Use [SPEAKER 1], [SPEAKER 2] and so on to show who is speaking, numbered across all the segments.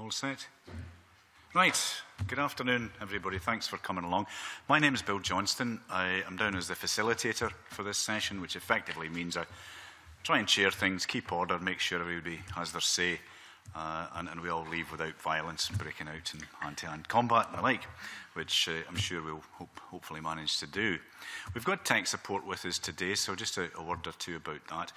[SPEAKER 1] All set? Right. Good afternoon, everybody. Thanks for coming along. My name is Bill Johnston. I am down as the facilitator for this session, which effectively means I try and share things, keep order, make sure everybody has their say, and we all leave without violence and breaking out in hand-to-hand combat and the like, which I'm sure we'll hopefully manage to do. We've got tech support with us today, so just a word or two about that.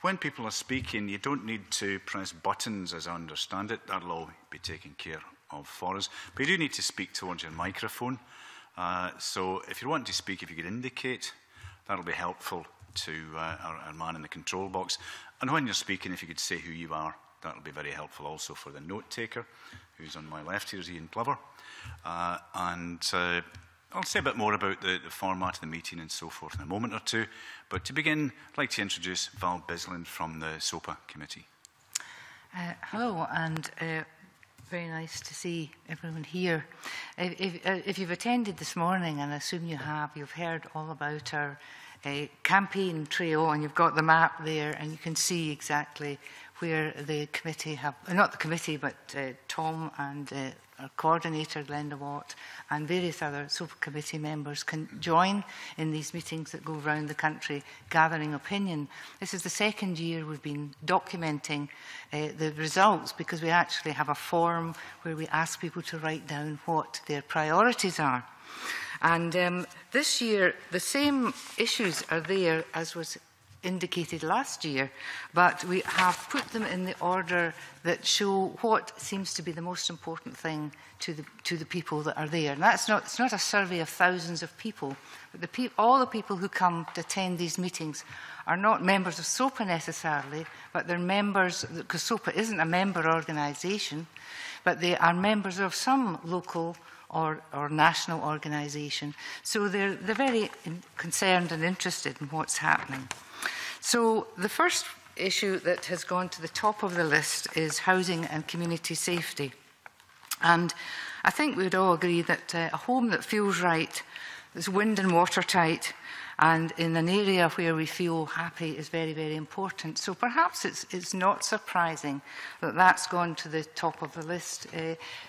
[SPEAKER 1] When people are speaking, you don't need to press buttons, as I understand it. That'll all be taken care of for us. But you do need to speak towards your microphone. So if you want to speak, if you could indicate, that'll be helpful to our man in the control box. And when you're speaking, if you could say who you are, that'll be very helpful also for the note taker, who's on my left here is Ian Glover. I'll say a bit more about the format of the meeting and so forth in a moment or two. But to begin, I'd like to introduce Val Bisland from the SOPA committee.
[SPEAKER 2] Hello, and very nice to see everyone here. If you've attended this morning, and I assume you have, you've heard all about our campaign trail, and you've got the map there, and you can see exactly where the committee have, not the committee, but Tom and our coordinator, Glenda Watt, and various other SOPA committee members can join in these meetings that go around the country gathering opinion. This is the second year we've been documenting the results, because we actually have a form where we ask people to write down what their priorities are. And this year, the same issues are there as was indicated last year, but we have put them in the order that show what seems to be the most important thing to the people that are there. And it's not a survey of thousands of people, but all the people who come to attend these meetings are not members of SOPA necessarily, but they're members, because SOPA isn't a member organisation, but they are members of some local or national organisation. So they're very concerned and interested in what's happening. So the first issue that has gone to the top of the list is housing and community safety. And I think we'd all agree that a home that feels right, that's wind and watertight, and in an area where we feel happy is very, very important. So perhaps it's not surprising that that's gone to the top of the list.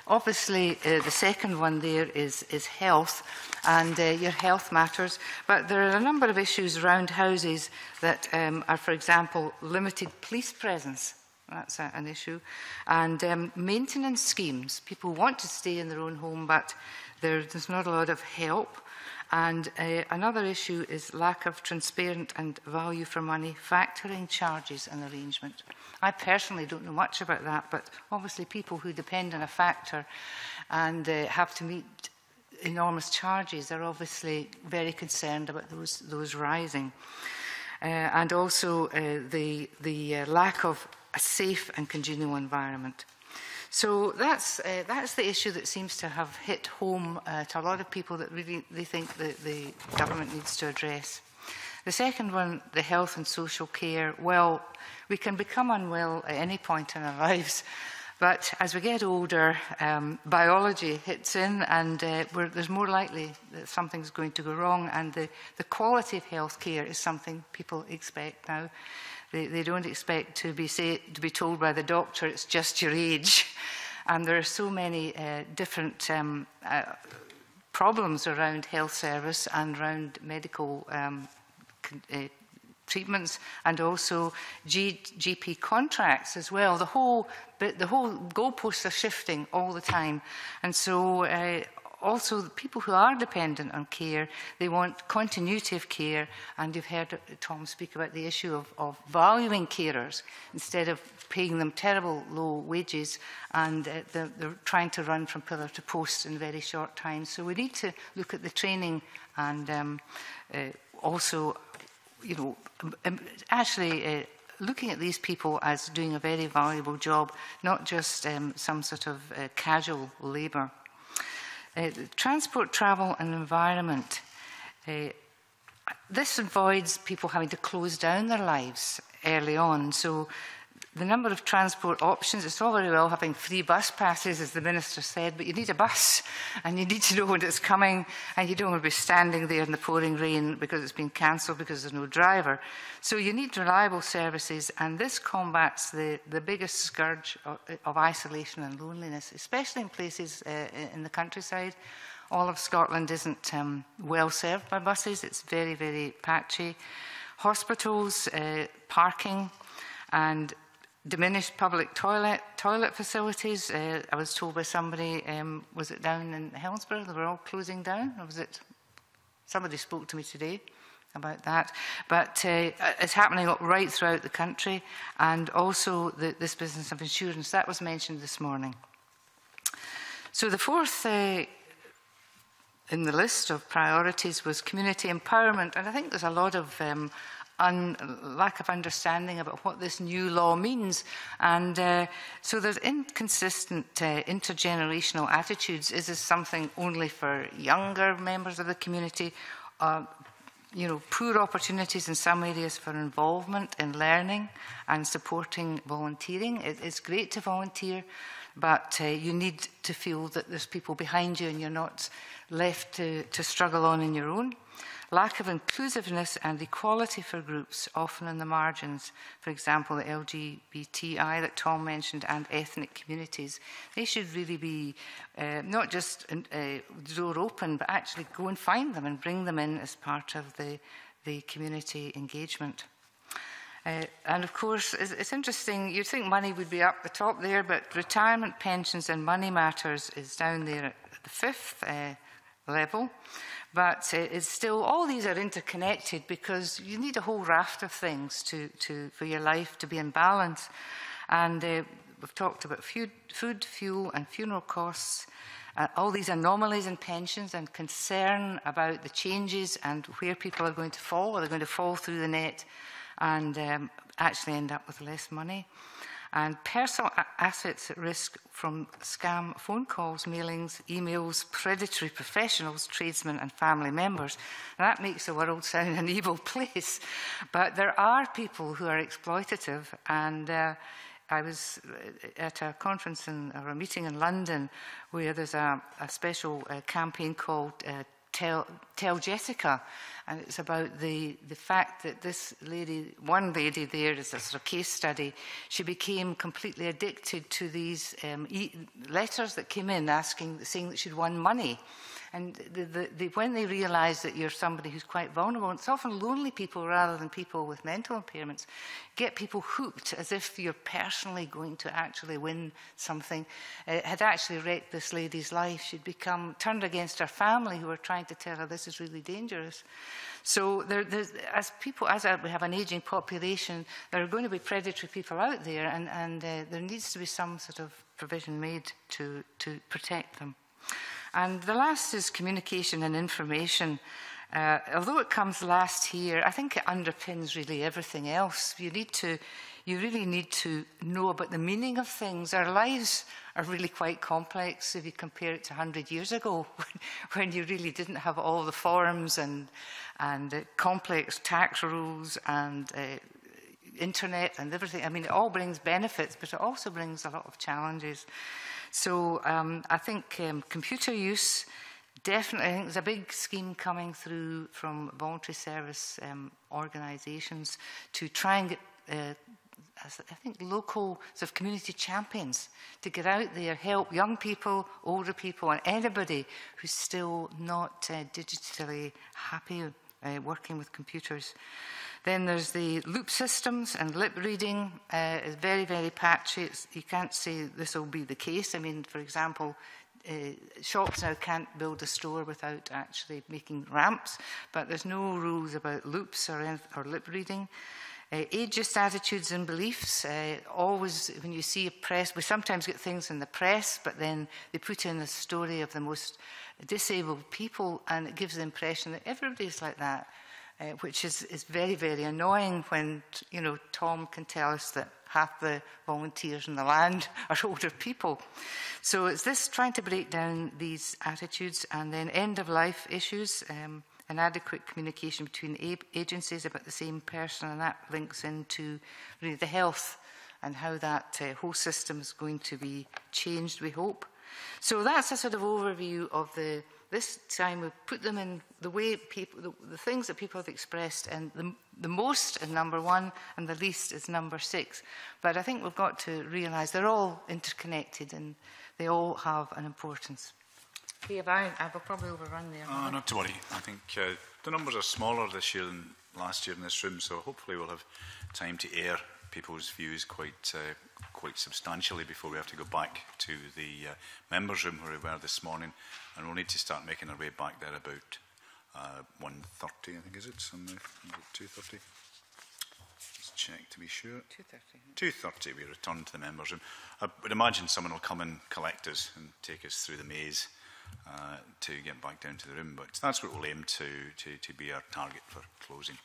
[SPEAKER 2] Obviously, the second one there is health, and your health matters. But there are a number of issues around houses that are, for example, limited police presence. That's an issue. And maintenance schemes. People want to stay in their own home, but there's not a lot of help. And another issue is lack of transparent and value for money factoring charges and arrangement. I personally don't know much about that, but obviously people who depend on a factor and have to meet enormous charges are obviously very concerned about those rising. And also the lack of a safe and congenial environment. So that's the issue that seems to have hit home to a lot of people that really they think that the government needs to address. The second one, the health and social care. Well, we can become unwell at any point in our lives, but as we get older, biology hits in, and there's more likely that something's going to go wrong, and the quality of health care is something people expect now. They don't expect to be told by the doctor it's just your age. And there are so many different problems around health service and around medical treatments, and also GP contracts as well. The whole goalposts are shifting all the time. And so also, the people who are dependent on care, they want continuity of care, and you've heard Tom speak about the issue of valuing carers instead of paying them terrible low wages, and they're trying to run from pillar to post in very short time. So we need to look at the training and also, you know, actually looking at these people as doing a very valuable job, not just some sort of casual labour. Transport, travel and environment. This avoids people having to close down their lives early on. So the number of transport options, it's all very well having free bus passes, as the Minister said, but you need a bus, and you need to know when it's coming, and you don't want to be standing there in the pouring rain because it's been cancelled because there's no driver. So you need reliable services, and this combats the biggest scourge of isolation and loneliness, especially in places in the countryside. All of Scotland isn't well served by buses. It's very, very patchy. Hospitals, parking, and diminished public toilet facilities. I was told by somebody, was it down in Helensburgh, they were all closing down? Or was it, somebody spoke to me today about that. But it's happening right throughout the country, and also this business of insurance, that was mentioned this morning. So the fourth in the list of priorities was community empowerment, and I think there's a lot of lack of understanding about what this new law means. And so there's inconsistent intergenerational attitudes. Is this something only for younger members of the community? You know, poor opportunities in some areas for involvement in learning and supporting volunteering. It's great to volunteer, but you need to feel that there's people behind you and you're not left to struggle on your own. Lack of inclusiveness and equality for groups, often in the margins, for example, the LGBTI that Tom mentioned, and ethnic communities. They should really be not just door open, but actually go and find them and bring them in as part of the community engagement. And of course, it's interesting, you'd think money would be up the top there, but retirement pensions and money matters is down there at the 5th level. But it's still, all these are interconnected because you need a whole raft of things for your life to be in balance. And we've talked about food, fuel and funeral costs, all these anomalies in pensions and concern about the changes and where people are going to fall. Are they going to fall through the net and actually end up with less money? And personal assets at risk from scam phone calls, mailings, emails, predatory professionals, tradesmen and family members. And that makes the world sound an evil place. But there are people who are exploitative, and I was at a conference or a meeting in London where there's a special campaign called Tell Jessica, and it's about the fact that this lady, one lady there, is a sort of case study. She became completely addicted to these letters that came in saying that she'd won money. And when they realise that you're somebody who's quite vulnerable, it's often lonely people rather than people with mental impairments, get people hooked as if you're personally going to actually win something. It had actually wrecked this lady's life. She'd become turned against her family, who were trying to tell her this is really dangerous. So as we have an ageing population, there are going to be predatory people out there, and there needs to be some sort of provision made to protect them. And the last is communication and information. Although it comes last here, I think it underpins really everything else. You really need to know about the meaning of things. Our lives are really quite complex if you compare it to 100 years ago, when you really didn't have all the forms and complex tax rules and internet and everything. I mean, it all brings benefits, but it also brings a lot of challenges. So I think computer use, definitely, I think there's a big scheme coming through from voluntary service organisations to try and get, I think, local sort of community champions to get out there, help young people, older people, and anybody who's still not digitally happy working with computers. Then there's the loop systems and lip reading. Is very, very patchy. You can't say this will be the case. I mean, for example, shops now can't build a store without actually making ramps, but there's no rules about loops or lip reading. Ageist attitudes and beliefs. Always, when you see a press, we sometimes get things in the press, but then they put in a story of the most disabled people, and it gives the impression that everybody's like that. Which is very, very annoying when, you know, Tom can tell us that half the volunteers in the land are older people. So it's this trying to break down these attitudes, and then end-of-life issues, inadequate communication between agencies about the same person, and that links into really the health and how that whole system is going to be changed, we hope. So that's a sort of overview of this time. We've put them in the way people, the things that people have expressed, and the most is number 1 and the least is number 6. But I think we've got to realise they're all interconnected and they all have an importance. Okay, I will probably overrun there.
[SPEAKER 1] Not to worry. I think the numbers are smaller this year than last year in this room, so hopefully we'll have time to air people's views quite substantially before we have to go back to the members' room where we were this morning, and we'll need to start making our way back there about 1:30, I think, is it? Somewhere, 2:30? Let's check to be sure. 2:30 we return to the members' room. I would imagine someone will come and collect us and take us through the maze to get back down to the room, but that's what we'll aim to be our target for closing.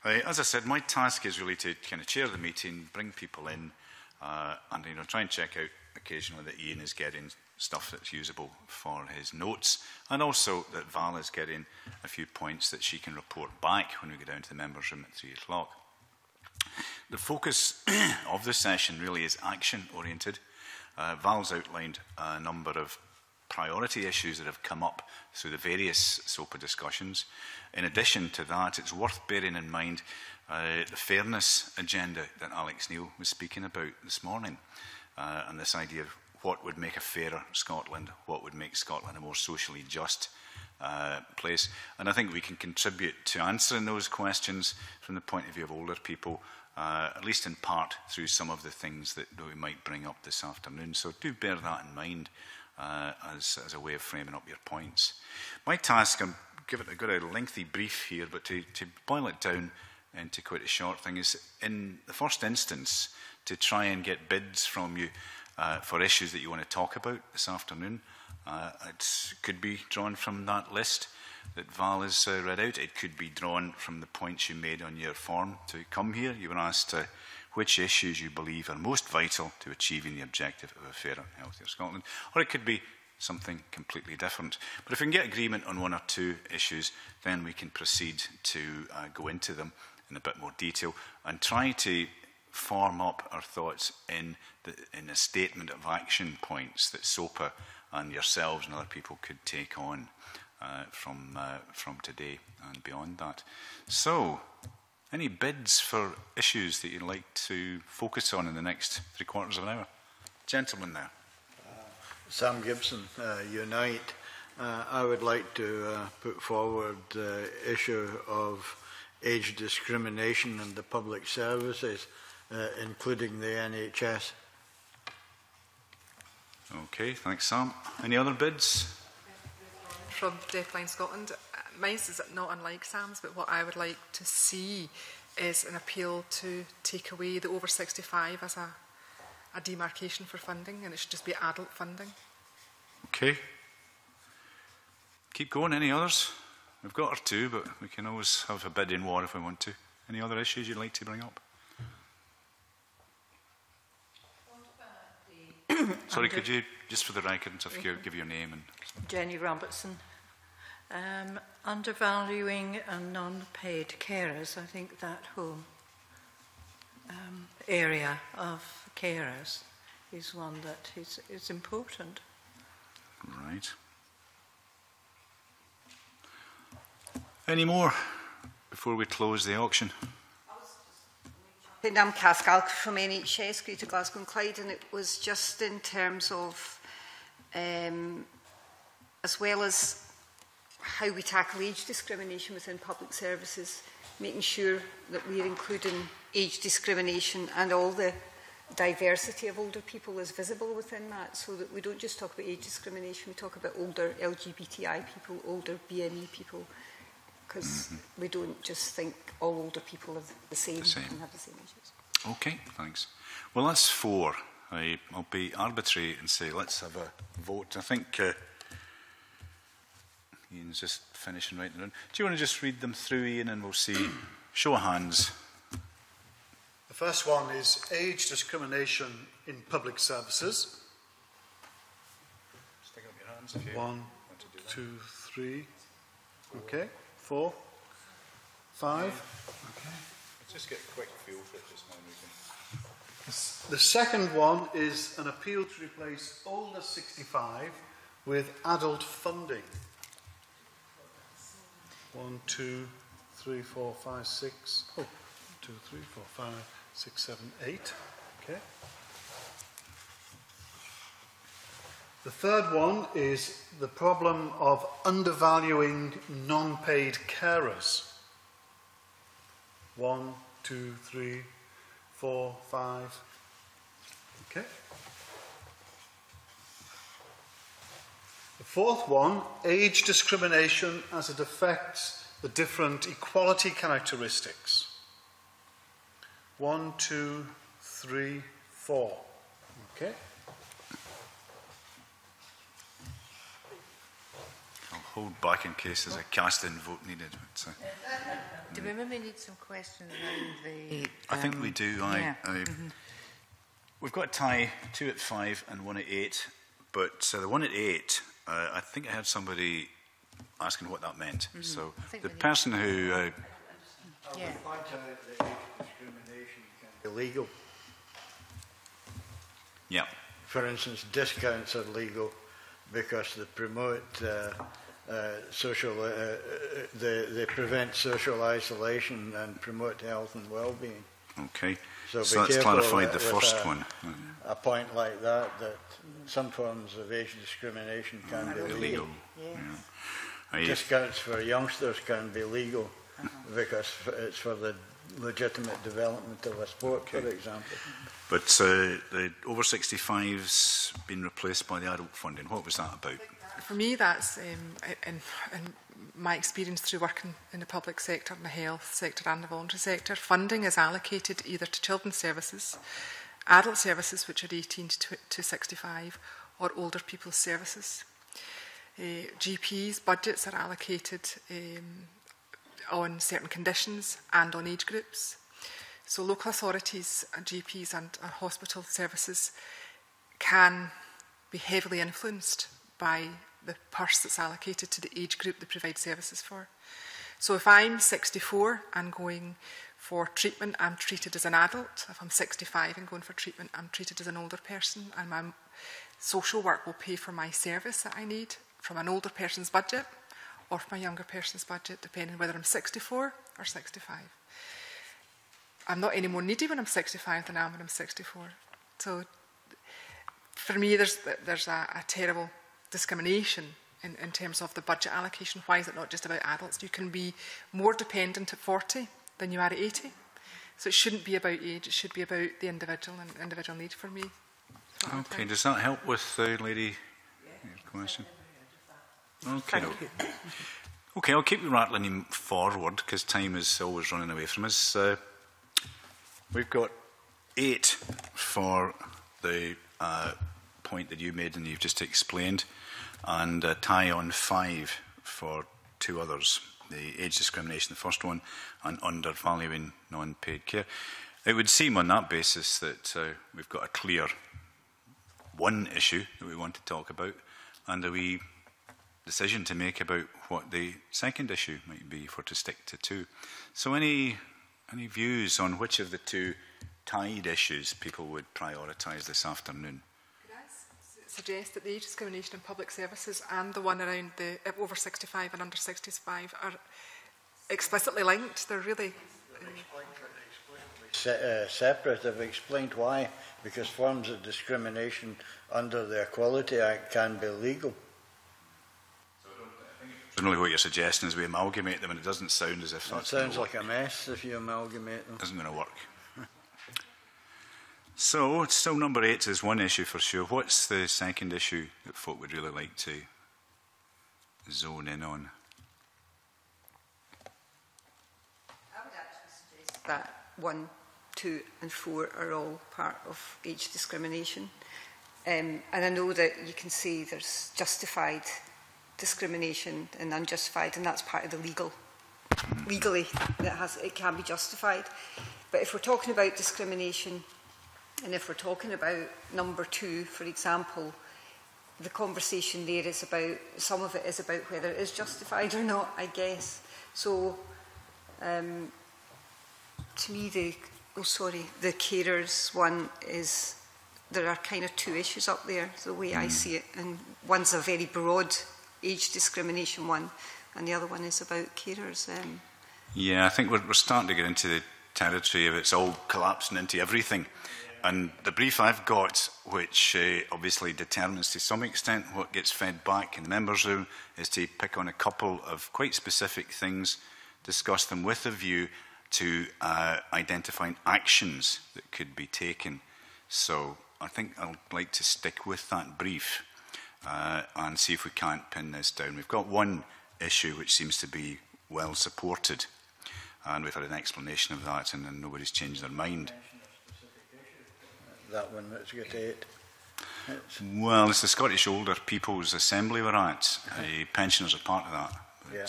[SPEAKER 1] As I said, my task is really to kind of chair the meeting, bring people in, and try and check out occasionally that Ian is getting stuff that's usable for his notes, and also that Val is getting a few points that she can report back when we go down to the members' room at 3 o'clock. The focus of the session really is action-oriented. Val's outlined a number of priority issues that have come up through the various SOPA discussions. In addition to that, it's worth bearing in mind the fairness agenda that Alex Neil was speaking about this morning, and this idea of what would make a fairer Scotland, what would make Scotland a more socially just place. And I think we can contribute to answering those questions from the point of view of older people, at least in part through some of the things that we might bring up this afternoon. So do bear that in mind as a way of framing up your points. My task, I've got a lengthy brief here, but to boil it down into quite a short thing, is in the first instance to try and get bids from you for issues that you want to talk about this afternoon. It could be drawn from that list that Val has read out. It could be drawn from the points you made on your form to come here. You were asked which issues you believe are most vital to achieving the objective of a fairer, healthier Scotland. Or it could be something completely different. But if we can get agreement on 1 or 2 issues, then we can proceed to go into them in a bit more detail and try to form up our thoughts in a statement of action points that SOPA and yourselves and other people could take on from today and beyond that. So, any bids for issues that you'd like to focus on in the next 3/4 of an hour? Gentleman there.
[SPEAKER 3] Sam Gibson, Unite. I would like to put forward the issue of age discrimination in the public services, including the NHS.
[SPEAKER 1] Okay, thanks, Sam. Any other bids?
[SPEAKER 4] From Deafblind Scotland. Mine is not unlike Sam's, but what I would like to see is an appeal to take away the over 65 as a demarcation for funding, and it should just be adult funding.
[SPEAKER 1] Okay. Keep going. Any others? We've got our 2, but we can always have a bid in war if we want to. Any other issues you'd like to bring up? Sorry, could you, just for the record and stuff, give your name and...
[SPEAKER 5] Jenny Robertson. Undervaluing and non-paid carers, I think that whole area of carers is one that is important.
[SPEAKER 1] Right. Any more before we close the auction?
[SPEAKER 6] I'm Cass Galk from NHS, Greater Glasgow and Clyde, and it was just in terms of, as well as how we tackle age discrimination within public services, making sure that we're including age discrimination and all the diversity of older people is visible within that, so that we don't just talk about age discrimination, we talk about older LGBTI people, older BME people, because we don't just think all older people are the same and have the same issues.
[SPEAKER 1] Okay, thanks. Well, that's 4. I'll be arbitrary and say let's have a vote. I think Ian's just finishing writing down. Do you want to just read them through, Ian, and we'll see? Show of hands.
[SPEAKER 7] The first one is age discrimination in public services.
[SPEAKER 1] Stick up your hands if you
[SPEAKER 7] 1, 2, 3. Okay. 4, 5.
[SPEAKER 1] Okay. Let's just get a quick feel for it just now.
[SPEAKER 7] The second one is an appeal to replace older 65 with adult funding. 1, 2, 3, 4, 5, 6. Oh, 2, 3, 4, 5, 6, 7, 8. Okay. The third one is the problem of undervaluing non-paid carers. 1, 2, 3, 4, 5. Okay. The fourth one, age discrimination as it affects the different equality characteristics. 1, 2, 3, 4. Okay.
[SPEAKER 1] I'll hold back in case there's a cast-in vote needed. But,
[SPEAKER 2] Do we maybe need some questions around the...
[SPEAKER 1] I think we do.
[SPEAKER 2] Yeah.
[SPEAKER 1] We've got a tie, 2 at 5 and 1 at 8. But the 1 at 8, I think I had somebody asking what that meant. So the person who...
[SPEAKER 3] I would point out that age discrimination can be illegal.
[SPEAKER 1] Yeah.
[SPEAKER 3] For instance, discounts are legal because they promote they prevent social isolation and promote health and well-being.
[SPEAKER 1] Okay.
[SPEAKER 3] So
[SPEAKER 1] that's clarified the first one.
[SPEAKER 3] A point like that some forms of age discrimination can be legal.
[SPEAKER 1] Yeah.
[SPEAKER 3] Discounts for youngsters can be legal because it's for the legitimate development of a sport, for example.
[SPEAKER 1] But the over 65's been replaced by the adult funding. What was that about?
[SPEAKER 4] For me, that's in my experience through working in the public sector, in the health sector and the voluntary sector. Funding is allocated either to children's services, adult services, which are 18 to 65, or older people's services. GPs' budgets are allocated on certain conditions and on age groups. So local authorities, GPs and hospital services can be heavily influenced by the purse that's allocated to the age group they provide services for. So if I'm 64 and going for treatment, I'm treated as an adult. If I'm 65 and going for treatment, I'm treated as an older person, and my social work will pay for my service that I need from an older person's budget or from a younger person's budget, depending whether I'm 64 or 65. I'm not any more needy when I'm 65 than I am when I'm 64. So for me, there's a terrible discrimination in terms of the budget allocation. Why is it not just about adults? You can be more dependent at 40 than you are at 80. So it shouldn't be about age, it should be about the individual and individual need for me.
[SPEAKER 1] Okay, does that help with the lady question? Okay. Okay, I'll keep rattling him forward because time is always running away from us. We've got 8 for the point that you made and you've just explained, and a tie on 5 for 2 others. The age discrimination, the first one, and undervaluing non-paid care. It would seem on that basis that we've got a clear one issue that we want to talk about and a wee decision to make about what the second issue might be if we're to stick to 2. So any views on which of the 2 tied issues people would prioritise this afternoon?
[SPEAKER 4] Could I suggest that the age discrimination in public services and the one around the over 65 and under 65 are explicitly linked? They're really...
[SPEAKER 3] separate. I've explained why. Because forms of discrimination under the Equality Act can be legal.
[SPEAKER 1] Generally what you're suggesting is we amalgamate them, and it doesn't sound as if that's...
[SPEAKER 3] It sounds like a mess if you amalgamate them.
[SPEAKER 1] Isn't going to work. So, still number 8 is one issue for sure. What's the second issue that folk would really like to zone in on?
[SPEAKER 6] I would actually suggest that 1, 2 and 4 are all part of age discrimination. And I know that you can see there's justified discrimination and unjustified, and that's part of the legally it can be justified. But if we're talking about discrimination, and if we're talking about number 2, for example, the conversation there is about, some of it is about whether it is justified or not, I guess. So to me, Oh, sorry, the carers one is, there are kind of two issues up there, the way I see it, and one's a very broad age discrimination one, and the other one is about carers.
[SPEAKER 1] Yeah, I think we're starting to get into the territory of it's all collapsing into everything. And the brief I've got, which obviously determines to some extent what gets fed back in the members' room, is to pick on a couple of quite specific things, discuss them with a view to identifying actions that could be taken. So I think I'd like to stick with that brief and see if we can't pin this down. We've got one issue which seems to be well supported, and we've had an explanation of that, and then nobody's changed their mind.
[SPEAKER 3] That one, let's get to it.
[SPEAKER 1] Well, it's the Scottish Older People's Assembly we're at. Pensioners are part of that. But,
[SPEAKER 3] Yeah.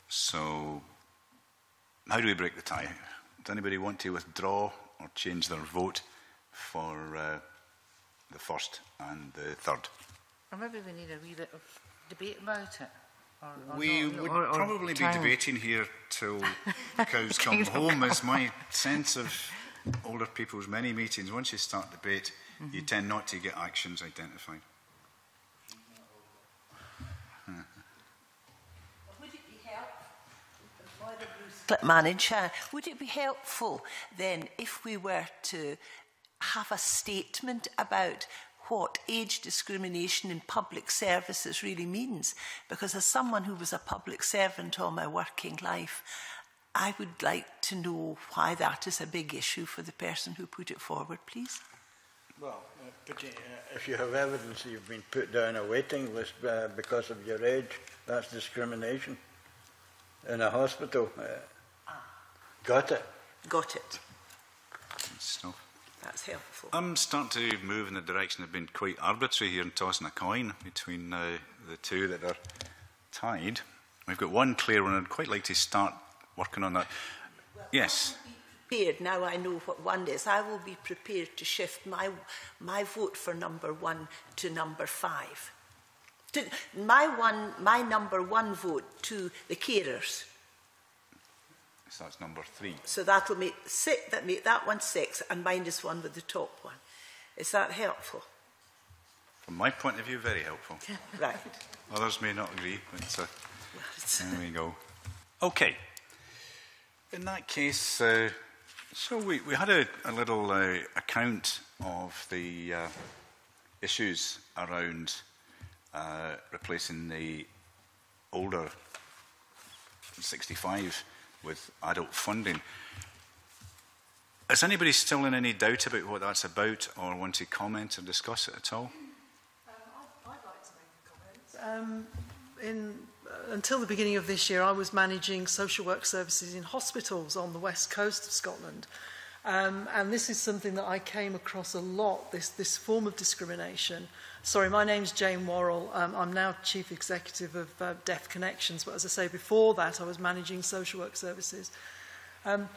[SPEAKER 1] So, how do we break the tie? Does anybody want to withdraw or change their vote for the first and the third?
[SPEAKER 2] Or maybe we need a wee bit of debate about it. Or
[SPEAKER 1] We
[SPEAKER 2] not,
[SPEAKER 1] would
[SPEAKER 2] or
[SPEAKER 1] probably be
[SPEAKER 2] time.
[SPEAKER 1] debating here till the cows come home, is my sense of older people's many meetings. Once you start debate, you tend not to get actions identified.
[SPEAKER 8] Would it be helpful, Manager, would it be helpful then if we were to have a statement about what age discrimination in public services really means? Because as someone who was a public servant all my working life, I would like to know why that is a big issue for the person who put it forward, please.
[SPEAKER 3] Well, if you have evidence that you've been put down a waiting list because of your age, that's discrimination. In a hospital, got it?
[SPEAKER 8] Got it.
[SPEAKER 1] Good stuff.
[SPEAKER 8] That's helpful.
[SPEAKER 1] I'm starting to move in the direction of being quite arbitrary here and tossing a coin between the two that are tied. We've got one clear one, and I'd quite like to start working on that.
[SPEAKER 8] Well,
[SPEAKER 1] Yes.
[SPEAKER 8] Now I know what one is. I will be prepared to shift my vote for number 1 to number 5. My number 1 vote to the carers.
[SPEAKER 1] So that's number 3.
[SPEAKER 8] So that'll make that one 6, and mine is 1 with the top one. Is that helpful?
[SPEAKER 1] From my point of view, very helpful.
[SPEAKER 8] Right.
[SPEAKER 1] Others may not agree, but there we go. Okay. In that case, so we had a little account of the issues around replacing the older 65 with adult funding. Is anybody still in any doubt about what that's about, or want to comment or discuss it at all?
[SPEAKER 4] I'd like to make a comment. Until the beginning of this year, I was managing social work services in hospitals on the west coast of Scotland. And this is something that I came across a lot, this form of discrimination. Sorry, my name's Jane Worrell. I'm now Chief Executive of Deaf Connections, but as I say, before that I was managing social work services.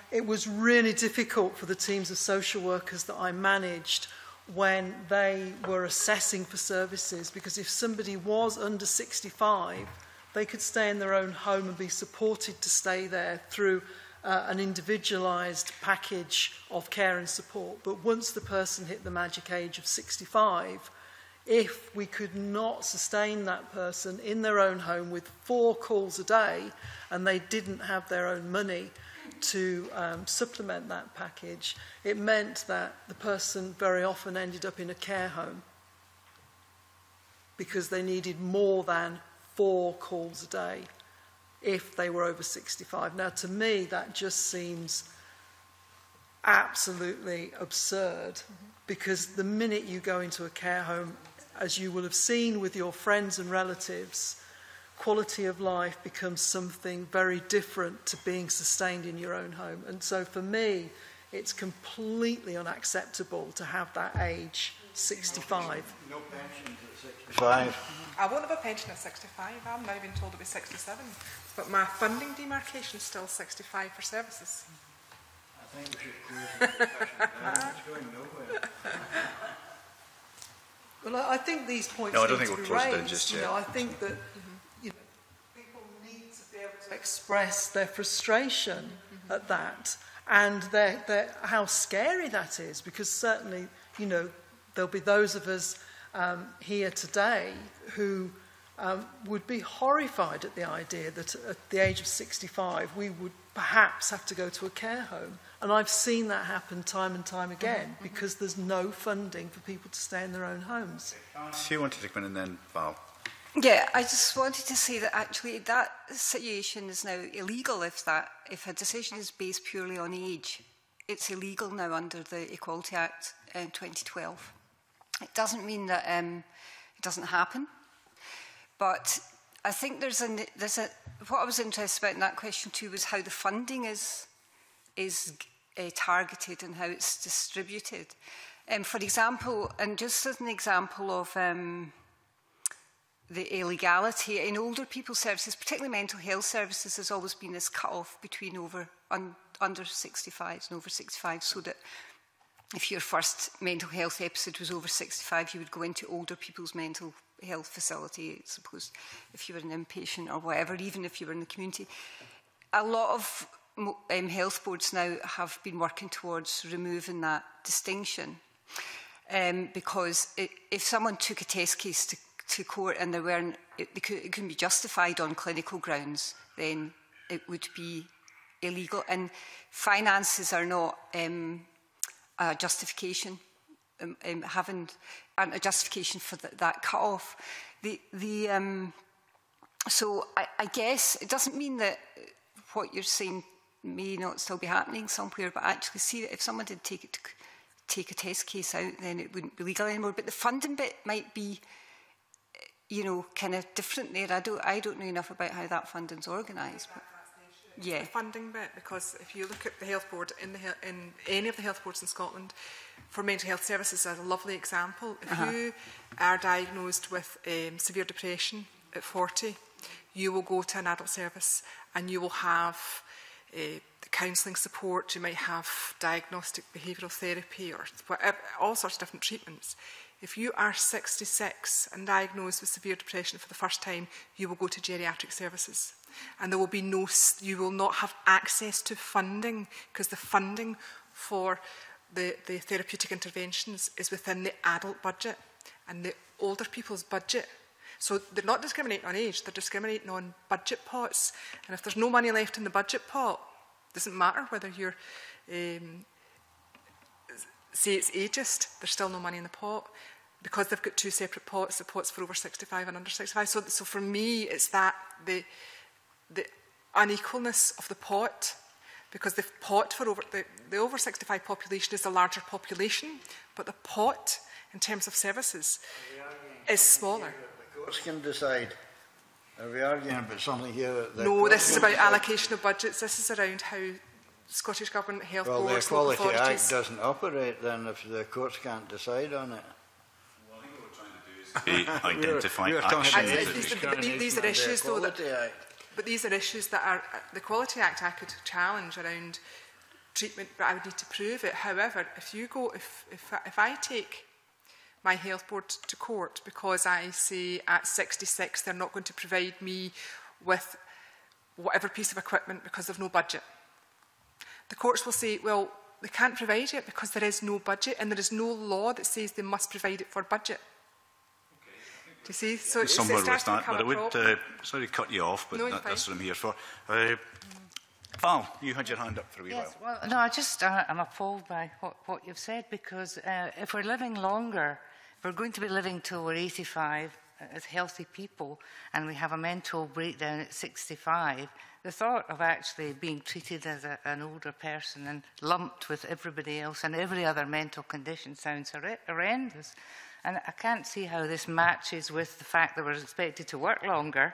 [SPEAKER 4] It was really difficult for the teams of social workers that I managed when they were assessing for services, because if somebody was under 65, they could stay in their own home and be supported to stay there through an individualised package of care and support. But once the person hit the magic age of 65, if we could not sustain that person in their own home with 4 calls a day, and they didn't have their own money to supplement that package, it meant that the person very often ended up in a care home because they needed more than 4 calls a day if they were over 65. Now, to me, that just seems absolutely absurd, because the minute you go into a care home, as you will have seen with your friends and relatives, quality of life becomes something very different to being sustained in your own home. And so for me, it's completely unacceptable to have that age 65.
[SPEAKER 3] No pensions at 65.
[SPEAKER 4] I won't have a pension at 65. I'm now being told to be 67. But my funding demarcation is still 65 for services.
[SPEAKER 3] I think we should close the discussion down. It's going nowhere.
[SPEAKER 4] Well, I think these points
[SPEAKER 1] No, I don't
[SPEAKER 4] need
[SPEAKER 1] think
[SPEAKER 4] to
[SPEAKER 1] we'll
[SPEAKER 4] be
[SPEAKER 1] close it down
[SPEAKER 4] raised.
[SPEAKER 1] just
[SPEAKER 4] You
[SPEAKER 1] yet.
[SPEAKER 4] know, I think that people need to be able to express their frustration at that.
[SPEAKER 9] and how scary that is, because certainly, you know, there'll be those of us here today who would be horrified at the idea that at the age of 65 we would perhaps have to go to a care home. And I've seen that happen time and time again because there's no funding for people to stay in their own homes.
[SPEAKER 1] So you want to take a minute and then Val?
[SPEAKER 6] Yeah, I just wanted to say that actually that situation is now illegal if a decision is based purely on age. It's illegal now under the Equality Act in 2012. It doesn't mean that it doesn't happen, but I think there's a what I was interested about in that question too was how the funding is targeted and how it's distributed. For example, and just as an example of the illegality in older people's services, particularly mental health services, there's always been this cut-off between under 65s and over 65, so that if your first mental health episode was over 65, you would go into older people's mental health facility, as opposed if you were an inpatient or whatever, even if you were in the community. A lot of health boards now have been working towards removing that distinction, because if someone took a test case to court and it couldn't be justified on clinical grounds, then it would be illegal. And finances are not a justification, having a justification for that cut-off. So I guess it doesn't mean that what you're saying may not still be happening somewhere, but actually see that if someone did take a test case out, then it wouldn't be legal anymore. But the funding bit might be, you know, kind of different there. I don't know enough about how that funding's organised. Yeah,
[SPEAKER 4] the funding bit, because if you look at the health board in any of the health boards in Scotland, for mental health services as a lovely example, if you are diagnosed with severe depression at 40, you will go to an adult service and you will have counselling support. You might have diagnostic behavioural therapy or whatever, all sorts of different treatments. If you are 66 and diagnosed with severe depression for the first time, you will go to geriatric services. And there will be you will not have access to funding, because the funding for the therapeutic interventions is within the adult budget and the older people's budget. So they're not discriminating on age, they're discriminating on budget pots. And if there's no money left in the budget pot, it doesn't matter whether you're, say it's ageist, there's still no money in the pot. Because they've got two separate pots, the pots for over 65 and under 65. So for me, it's that the unequalness of the pot, because the pot for the over 65 population is a larger population, but the pot in terms of services is smaller.
[SPEAKER 3] The courts can decide. Are we arguing about something here?
[SPEAKER 4] No, this is about allocation of budgets. This is around how Scottish Government health boards,
[SPEAKER 3] the Equality
[SPEAKER 4] local authorities.
[SPEAKER 3] Act doesn't operate then if the courts can't decide on it.
[SPEAKER 1] Well, I think what we're trying to do is identify actions.
[SPEAKER 4] These are issues, though, but these are issues that are the Equality Act I could challenge around treatment, but I would need to prove it. However, if I take my health board to court because I say at 66 they're not going to provide me with whatever piece of equipment because they've no budget, the courts will say, well, they can't provide it because there is no budget and there is no law that says they must provide it for budget. Do you see? So it
[SPEAKER 1] somewhere
[SPEAKER 4] starts
[SPEAKER 1] with that,
[SPEAKER 4] to become
[SPEAKER 1] but I
[SPEAKER 4] a
[SPEAKER 1] would
[SPEAKER 4] problem.
[SPEAKER 1] sorry to cut you off, but
[SPEAKER 4] No,
[SPEAKER 1] that's what I'm here for. Val, you had your hand up for a wee
[SPEAKER 2] Yes,
[SPEAKER 1] while.
[SPEAKER 2] well, no, I'm appalled by what you've said, because if we're living longer, if we're going to be living till we're 85 as healthy people, and we have a mental breakdown at 65, the thought of actually being treated as an older person and lumped with everybody else and every other mental condition sounds horrendous. And I can't see how this matches with the fact that we're expected to work longer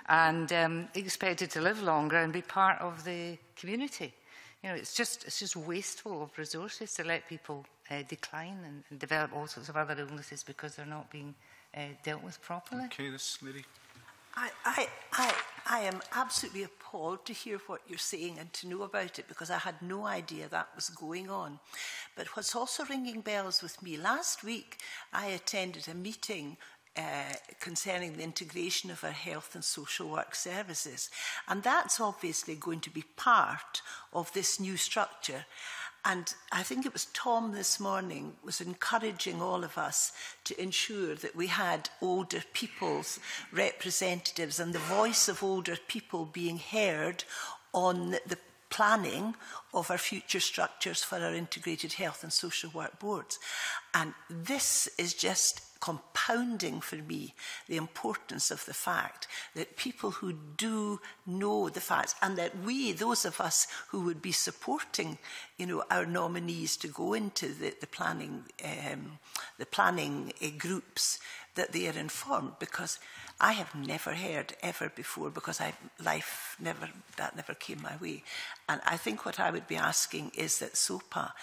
[SPEAKER 2] and expected to live longer and be part of the community. You know, it's just wasteful of resources to let people decline and develop all sorts of other illnesses because they're not being dealt with properly.
[SPEAKER 1] Okay, this lady.
[SPEAKER 8] I am absolutely appalled to hear what you're saying and to know about it, because I had no idea that was going on. But what's also ringing bells with me, last week I attended a meeting concerning the integration of our health and social work services. And that's obviously going to be part of this new structure. And I think it was Tom this morning was encouraging all of us to ensure that we had older people's representatives and the voice of older people being heard on the planning of our future structures for our integrated health and social work boards. And this is just compounding for me the importance of the fact that people who do know the facts, and that we, those of us who would be supporting, you know, our nominees to go into the planning groups, that they are informed, because I have never heard ever before, because that never came my way. And I think what I would be asking is that SOPA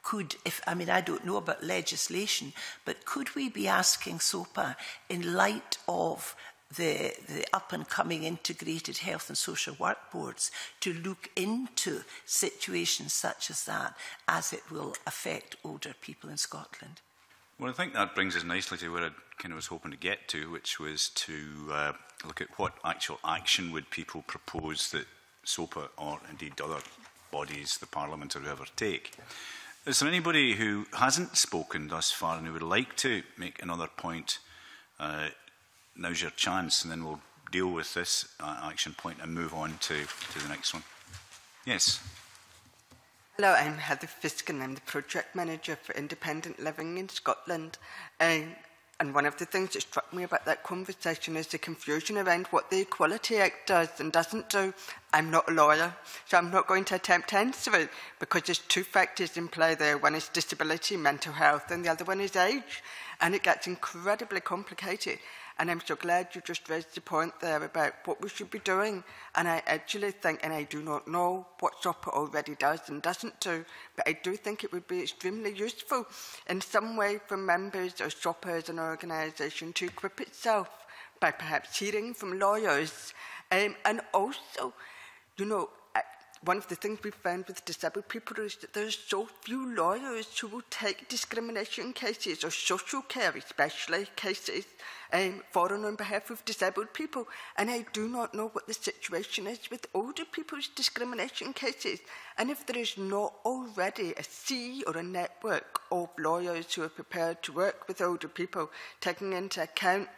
[SPEAKER 8] could, I don't know about legislation, but could we be asking SOPA, in light of the up-and-coming integrated health and social work boards, to look into situations such as that, as it will affect older people in Scotland?
[SPEAKER 1] Well, I think that brings us nicely to where I kind of was hoping to get to, which was to look at what actual action would people propose that SOPA, or indeed other bodies, the Parliament or whoever, take. Is there anybody who hasn't spoken thus far and who would like to make another point? Now's your chance, and then we'll deal with this action point and move on to the next one. Yes.
[SPEAKER 10] Hello, I'm Heather Fisk and I'm the Project Manager for Independent Living in Scotland. And one of the things that struck me about that conversation is the confusion around what the Equality Act does and doesn't do. I'm not a lawyer, so I'm not going to attempt to answer it, because there's two factors in play there. One is disability, mental health, and the other one is age. And it gets incredibly complicated. And I'm so glad you just raised the point there about what we should be doing. And I actually think, and I do not know what SOPA already does and doesn't do, but I do think it would be extremely useful in some way for members of SOPA as an organisation to equip itself by perhaps hearing from lawyers. And also, you know, one of the things we've found with disabled people is that there's so few lawyers who will take discrimination cases or social care, especially cases, for and on behalf of disabled people. And I do not know what the situation is with older people's discrimination cases. And if there is not already a sea or a network of lawyers who are prepared to work with older people, taking into account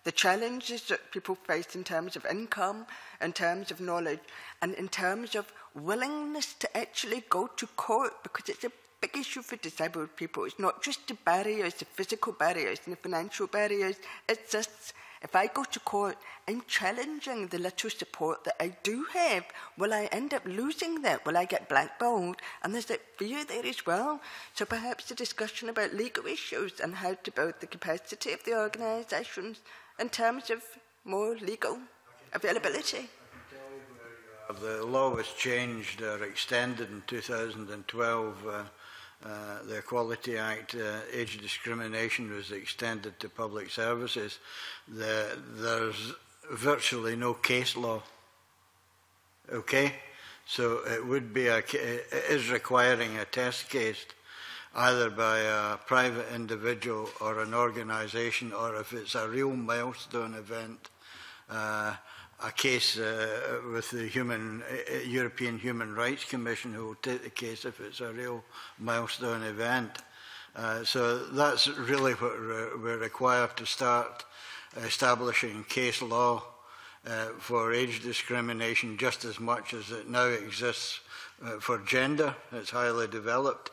[SPEAKER 10] the challenges that people face in terms of income, in terms of knowledge, and in terms of willingness to actually go to court, because it's a big issue for disabled people. It's not just the barriers, the physical barriers and the financial barriers. It's just, if I go to court, I'm challenging the little support that I do have. Will I end up losing that? Will I get blackballed? And there's that fear there as well. So perhaps the discussion about legal issues and how to build the capacity of the organisations in terms of more legal availability.
[SPEAKER 3] The law was changed or extended in 2012. The Equality Act, age discrimination was extended to public services. There's virtually no case law. Okay? So it would be it is requiring a test case, either by a private individual or an organisation, or if it's a real milestone event, a case with the European Human Rights Commission, who will take the case if it's a real milestone event. So that's really what we're required to start establishing case law for age discrimination, just as much as it now exists for gender. It's highly developed.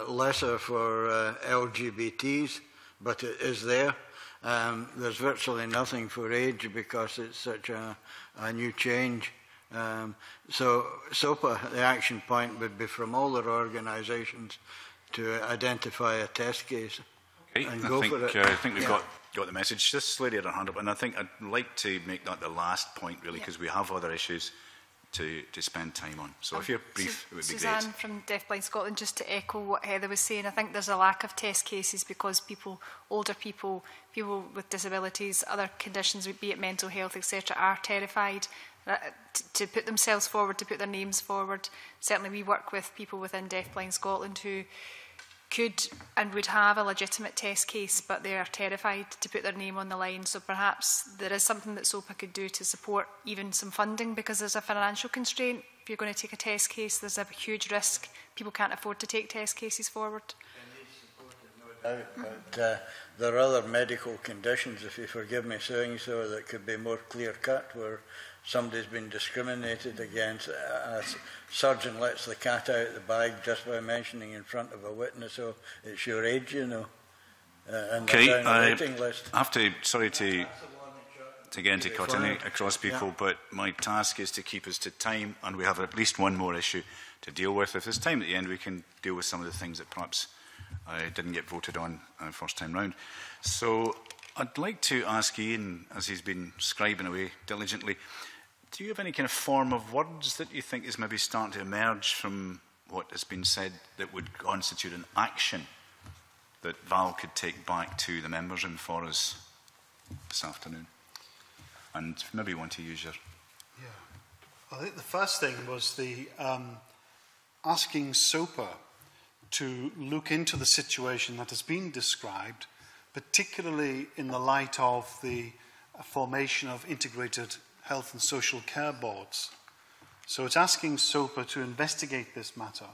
[SPEAKER 3] Lesser for LGBTs, but it is there. There's virtually nothing for age because it's such a new change. So SOPA, the action point would be from all their organisations to identify a test case and go for it.
[SPEAKER 1] I think we've got the message. This lady had her hand up, and I think I'd like to make that the last point, really, because we have other issues to spend time on. So if you're brief, it would be great.
[SPEAKER 11] Suzanne from Deafblind Scotland, just to echo what Heather was saying, I think there's a lack of test cases because older people, people with disabilities, other conditions, be it mental health, etc., are terrified to put themselves forward, to put their names forward. Certainly we work with people within Deafblind Scotland who could and would have a legitimate test case, but they are terrified to put their name on the line. So perhaps there is something that SOPA could do to support even some funding, because there's a financial constraint. If you're going to take a test case, there's a huge risk. People can't afford to take test cases forward.
[SPEAKER 3] But there are other medical conditions, if you forgive me saying so, that could be more clear-cut, where somebody's been discriminated against. A surgeon lets the cat out of the bag just by mentioning in front of a witness, so it's your age, you know, and they're down a waiting list.
[SPEAKER 1] I have to, sorry to get into cutting across people, but my task is to keep us to time, and we have at least one more issue to deal with. If there's time at the end, we can deal with some of the things that perhaps didn't get voted on first time round. So I'd like to ask Ian, as he's been scribing away diligently, do you have any kind of form of words that you think is maybe starting to emerge from what has been said that would constitute an action that Val could take back to the members room for us this afternoon? And maybe you want to use your...
[SPEAKER 7] Yeah. I think the first thing was the asking SOPA to look into the situation that has been described, particularly in the light of the formation of integrated health and social care boards. So it's asking SOPA to investigate this matter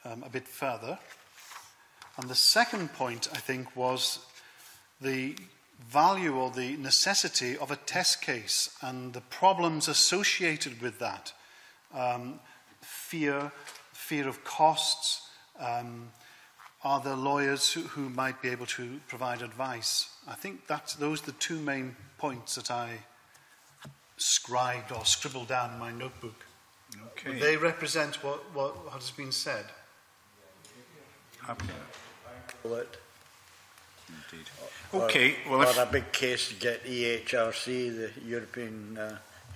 [SPEAKER 7] a bit further. And the second point, I think, was the value or the necessity of a test case and the problems associated with that. Fear of costs. Are there lawyers who might be able to provide advice? I think those are the two main points that I scribed or scribbled down in my notebook.
[SPEAKER 1] Okay.
[SPEAKER 7] They represent what has been said.
[SPEAKER 1] Happy.
[SPEAKER 3] Indeed.
[SPEAKER 1] Okay. Well,
[SPEAKER 3] or a big case to get EHRC, the European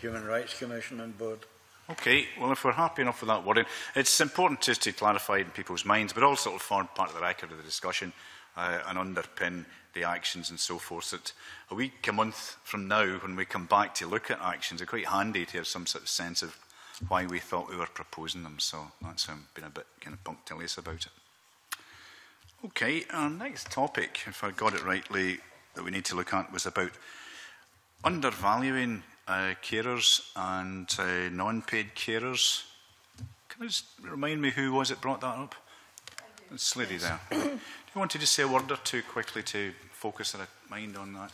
[SPEAKER 3] Human Rights Commission, on board.
[SPEAKER 1] Okay, well, if we're happy enough with that wording, it's important just to clarify in people's minds, but also to form part of the record of the discussion and underpin the actions and so forth. That a week, a month from now, when we come back to look at actions, it's quite handy to have some sort of sense of why we thought we were proposing them. So that's been a bit kind of punctilious about it. Okay, our next topic, if I got it rightly, that we need to look at was about undervaluing carers and non-paid carers. Can you just remind me who was it brought that up? This lady there. Do you want to just say a word or two quickly to focus our mind on that?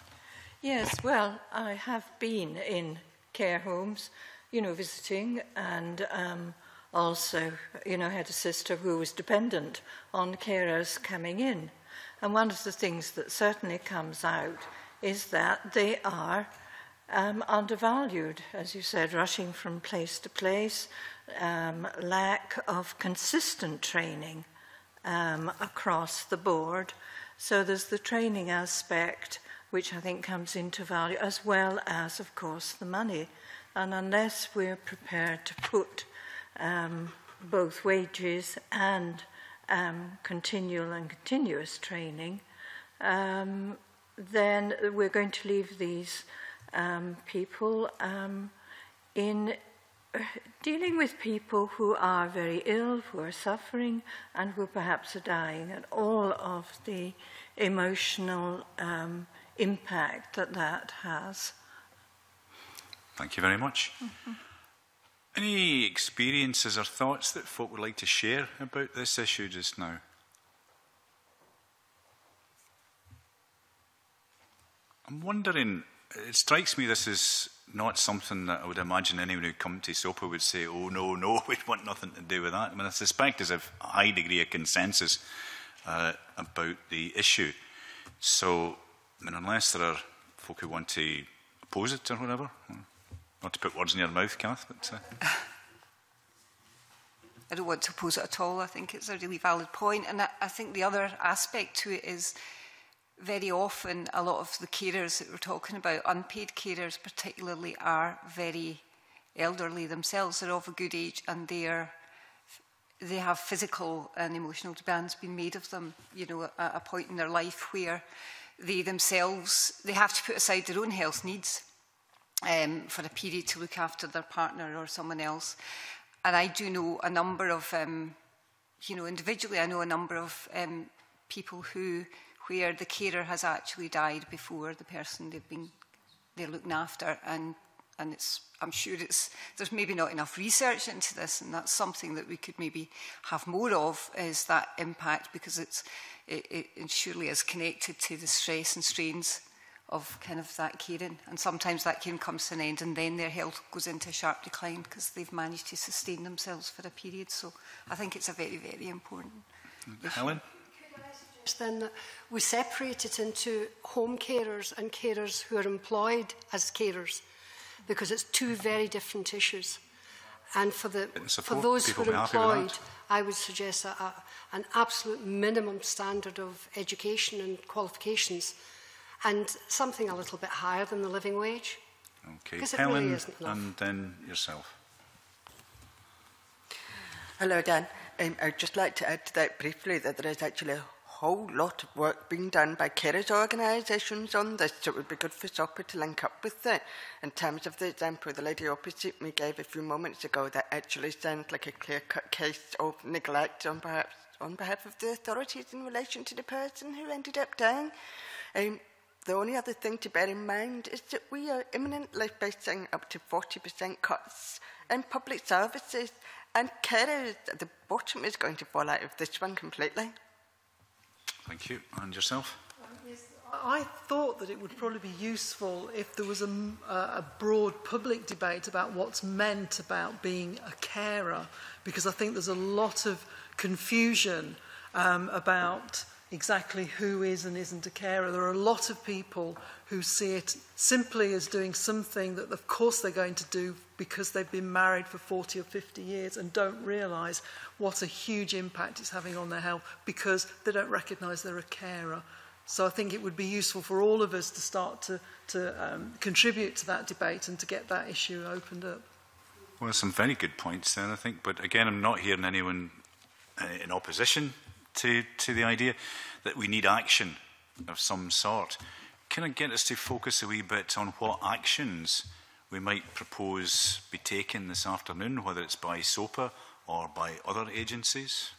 [SPEAKER 5] Yes, well, I have been in care homes, visiting, and also, had a sister who was dependent on carers coming in. And one of the things that certainly comes out is that they are undervalued, as you said, rushing from place to place, lack of consistent training across the board. So there's the training aspect, which I think comes into value, as well as, of course, the money. And unless we're prepared to put both wages and continual and continuous training, then we're going to leave these people in dealing with people who are very ill, who are suffering, and who perhaps are dying, and all of the emotional impact that has.
[SPEAKER 1] Thank you very much.
[SPEAKER 5] Mm-hmm.
[SPEAKER 1] Any experiences or thoughts that folk would like to share about this issue just now? I'm wondering, it strikes me this is not something that I would imagine anyone who come to SOPA would say, oh no, we want nothing to do with that. I mean, I suspect there's a high degree of consensus about the issue. So, I mean, unless there are folk who want to oppose it or whatever, not to put words in your mouth, Kath, but...
[SPEAKER 6] I don't want to oppose it at all. I think it's a really valid point. And I think the other aspect to it is very often a lot of the carers that we're talking about, unpaid carers particularly, are very elderly themselves. They're of a good age and they have physical and emotional demands being made of them, at a point in their life where they themselves, they have to put aside their own health needs for a period to look after their partner or someone else. And I do know a number of you know, individually, I know a number of people where the carer has actually died before the person they're looking after, and I'm sure there's maybe not enough research into this, and that's something that we could maybe have more of, is that impact, because it surely is connected to the stress and strains of kind of that caring, and sometimes that caring comes to an end and then their health goes into a sharp decline because they've managed to sustain themselves for a period. So I think it's a very, very important issue.
[SPEAKER 1] Helen?
[SPEAKER 12] Could I suggest then that we separate it into home carers and carers who are employed as carers, because it's two very different issues. And for those who are employed, I would suggest an absolute minimum standard of education and qualifications, and something a little bit higher than the living wage.
[SPEAKER 1] Okay,
[SPEAKER 12] because it
[SPEAKER 1] Helen,
[SPEAKER 12] really isn't enough.
[SPEAKER 1] and then yourself.
[SPEAKER 10] Hello, Dan. I'd just like to add to that briefly that there is actually a whole lot of work being done by carers organisations on this, so it would be good for SOPA to link up with it. In terms of the example the lady opposite me gave a few moments ago, that actually sounds like a clear-cut case of neglect on behalf of the authorities in relation to the person who ended up dying. The only other thing to bear in mind is that we are imminently facing up to 40% cuts in public services, and carers at the bottom is going to fall out of this one completely.
[SPEAKER 1] Thank you. And yourself?
[SPEAKER 9] I thought that it would probably be useful if there was a broad public debate about what's meant about being a carer, because I think there's a lot of confusion about exactly who is and isn't a carer. There are a lot of people who see it simply as doing something that of course they're going to do because they've been married for 40 or 50 years and don't realise what a huge impact it's having on their health because they don't recognise they're a carer. So I think it would be useful for all of us to start to contribute to that debate and to get that issue opened up.
[SPEAKER 1] Well, some very good points there, I think. But again, I'm not hearing anyone in opposition to the idea that we need action of some sort. Can I get us to focus a wee bit on what actions we might propose be taken this afternoon, whether it's by SOPA or by other agencies?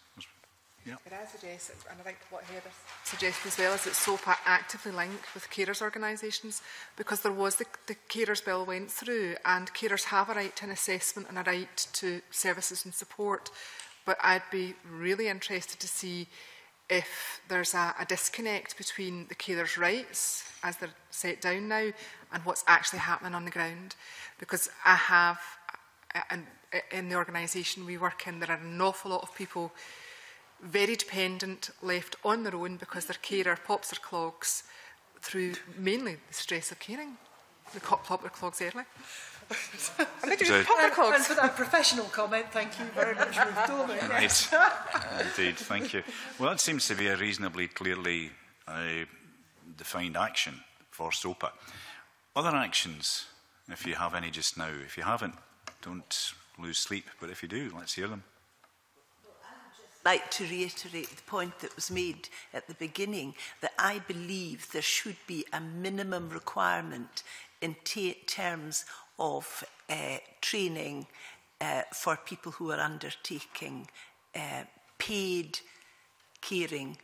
[SPEAKER 1] Yeah.
[SPEAKER 4] Could I suggest, and I think what Heather suggested as well, is that SOPA actively link with carers organisations, because there was the carers bill went through, and carers have a right to an assessment and a right to services and support. But I'd be really interested to see if there's a disconnect between the carers' rights as they're set down now and what's actually happening on the ground. Because I have, in the organisation we work in, there are an awful lot of people very dependent, left on their own because their carer pops their clogs through mainly the stress of caring. They pop their clogs early. And
[SPEAKER 9] for that professional comment, thank you very much, Ruth Dorman.
[SPEAKER 1] Right. Indeed, thank you. Well, that seems to be a reasonably clearly defined action for SOPA. Other actions, if you have any just now. If you haven't, don't lose sleep. But if you do, let's hear them.
[SPEAKER 8] I'd like to reiterate the point that was made at the beginning, that I believe there should be a minimum requirement in terms of training for people who are undertaking paid caring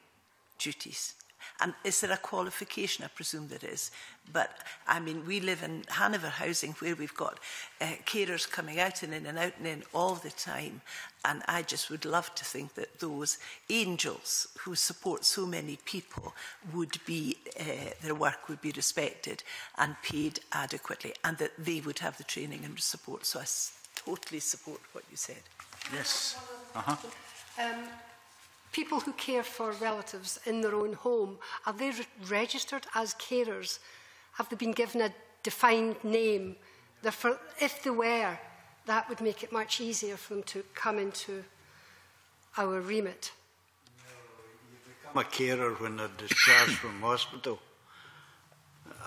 [SPEAKER 8] duties. And is there a qualification? I presume there is. But, I mean, we live in Hanover housing where we've got carers coming out and in all the time. And I just would love to think that those angels who support so many people would be, their work would be respected and paid adequately, and that they would have the training and support. So I totally support what you said.
[SPEAKER 1] Yes.
[SPEAKER 12] People who care for relatives in their own home, are they registered as carers? Have they been given a defined name? Therefore, if they were, that would make it much easier for them to come into our remit.
[SPEAKER 3] No, you become a carer when they're discharged from hospital.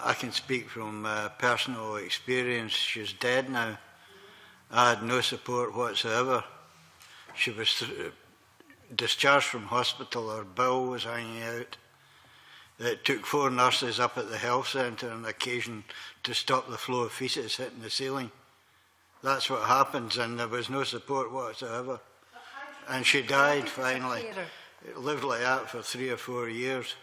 [SPEAKER 3] I can speak from personal experience. She's dead now. I had no support whatsoever. She was discharged from hospital, her bill was hanging out. It took 4 nurses up at the health centre on occasion to stop the flow of faeces hitting the ceiling. That's what happens, and there was no support whatsoever. and she died finally. Lived like that for 3 or 4 years.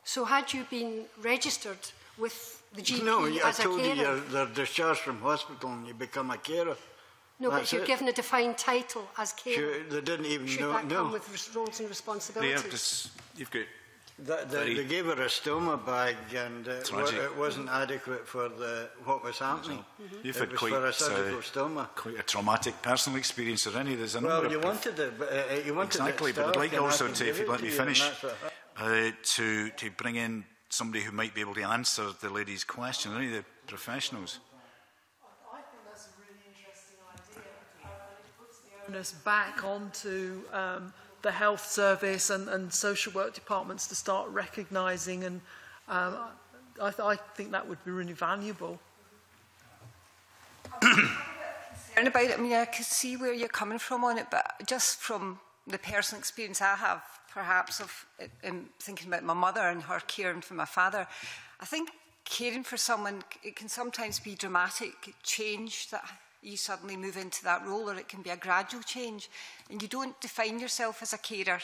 [SPEAKER 12] So had you been registered with the GP
[SPEAKER 3] no, I
[SPEAKER 12] as a
[SPEAKER 3] told
[SPEAKER 12] carer?
[SPEAKER 3] you they're discharged from hospital and you become a carer.
[SPEAKER 12] No,
[SPEAKER 3] That's
[SPEAKER 12] but you're
[SPEAKER 3] it.
[SPEAKER 12] given a defined title as carer.
[SPEAKER 3] Sure, they didn't even
[SPEAKER 12] Should
[SPEAKER 3] know.
[SPEAKER 12] that
[SPEAKER 3] No.
[SPEAKER 12] come with roles and responsibilities?
[SPEAKER 1] You've got
[SPEAKER 3] They gave her a stoma bag and it wasn't adequate for what was happening.
[SPEAKER 1] You've
[SPEAKER 3] it
[SPEAKER 1] had
[SPEAKER 3] was
[SPEAKER 1] quite,
[SPEAKER 3] for a surgical stoma.
[SPEAKER 1] Quite a traumatic personal experience already. There's a
[SPEAKER 3] Well,
[SPEAKER 1] number
[SPEAKER 3] you
[SPEAKER 1] of
[SPEAKER 3] wanted it, but you wanted
[SPEAKER 1] exactly.
[SPEAKER 3] it
[SPEAKER 1] But I'd like
[SPEAKER 3] and I
[SPEAKER 1] also
[SPEAKER 3] can
[SPEAKER 1] to,
[SPEAKER 3] give
[SPEAKER 1] if you'd
[SPEAKER 3] it
[SPEAKER 1] let
[SPEAKER 3] to
[SPEAKER 1] me
[SPEAKER 3] you, and
[SPEAKER 1] finish,
[SPEAKER 3] that's
[SPEAKER 1] to bring in somebody who might be able to answer the lady's question. Any of the professionals.
[SPEAKER 9] I think that's a really interesting idea. It puts the onus back onto the health service and social work departments to start recognising, and I think that would be really valuable.
[SPEAKER 6] Concerned about it. I mean, I could see where you're coming from on it, but just from the personal experience I have, perhaps of thinking about my mother and her caring for my father, I think caring for someone, it can sometimes be dramatic change that you suddenly move into that role, or it can be a gradual change, and you don't define yourself as a carer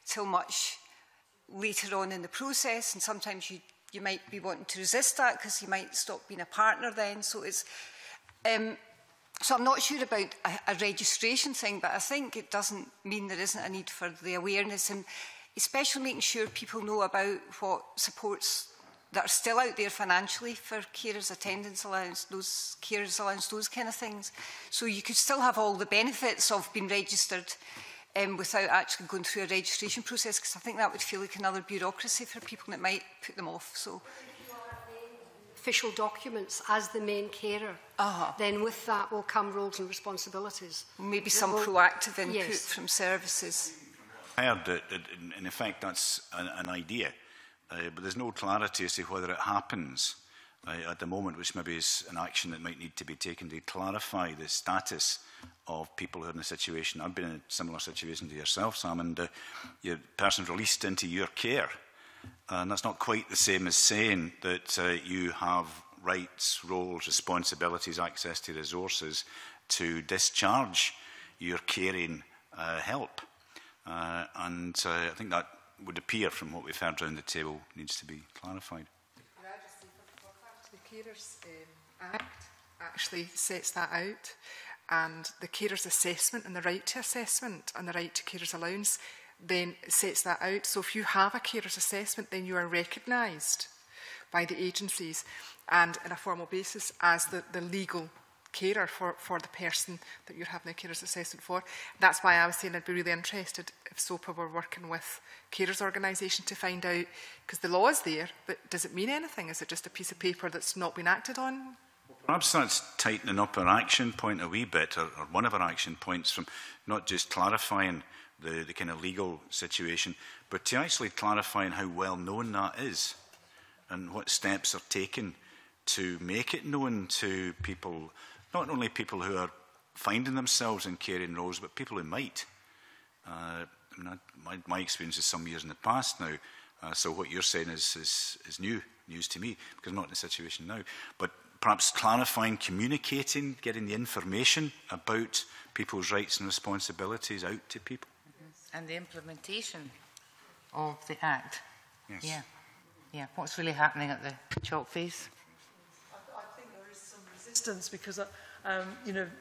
[SPEAKER 6] till much later on in the process, and sometimes you might be wanting to resist that because you might stop being a partner then. So it's so I'm not sure about a registration thing, but I think it doesn't mean there isn't a need for the awareness, and especially making sure people know about what supports that are still out there financially for carers, attendance allowance, those carers allowance, those kind of things. So you could still have all the benefits of being registered without actually going through a registration process, because I think that would feel like another bureaucracy for people, and it might put them off. So,
[SPEAKER 12] official documents as the main carer, then with that will come roles and responsibilities.
[SPEAKER 6] Maybe some proactive input from services.
[SPEAKER 1] I heard that in effect that's an idea, but there's no clarity as to whether it happens at the moment, which maybe is an action that might need to be taken to clarify the status of people who are in a situation. I've been in a similar situation to yourself, Sam, and your person's released into your care. And that's not quite the same as saying that you have rights, roles, responsibilities, access to resources to discharge your caring help. And I think that would appear from what we've heard around the table needs to be clarified.
[SPEAKER 4] Can I just say, the Carers Act actually sets that out, and the carers assessment and the right to assessment and the right to carers allowance then sets that out. So if you have a carers assessment, then you are recognised by the agencies and on a formal basis as the legal carer for the person that you're having a carers assessment for. That's why I was saying I'd be really interested if SOPA were working with carers organisation to find out, because the law is there, but does it mean anything? Is it just a piece of paper that's not been acted on?
[SPEAKER 1] Perhaps that's tightening up our action point a wee bit, or one of our action points, from not just clarifying the kind of legal situation, but to actually clarifying how well known that is and what steps are taken to make it known to people, not only people who are finding themselves in caring roles, but people who might. My experience is some years in the past now, so what you're saying is news to me, because I'm not in a situation now. But perhaps clarifying, communicating, getting the information about people's rights and responsibilities out to people.
[SPEAKER 2] And the implementation of the Act.
[SPEAKER 1] Yes.
[SPEAKER 2] Yeah. What's really happening at the chalk face?
[SPEAKER 9] I think there is some resistance because,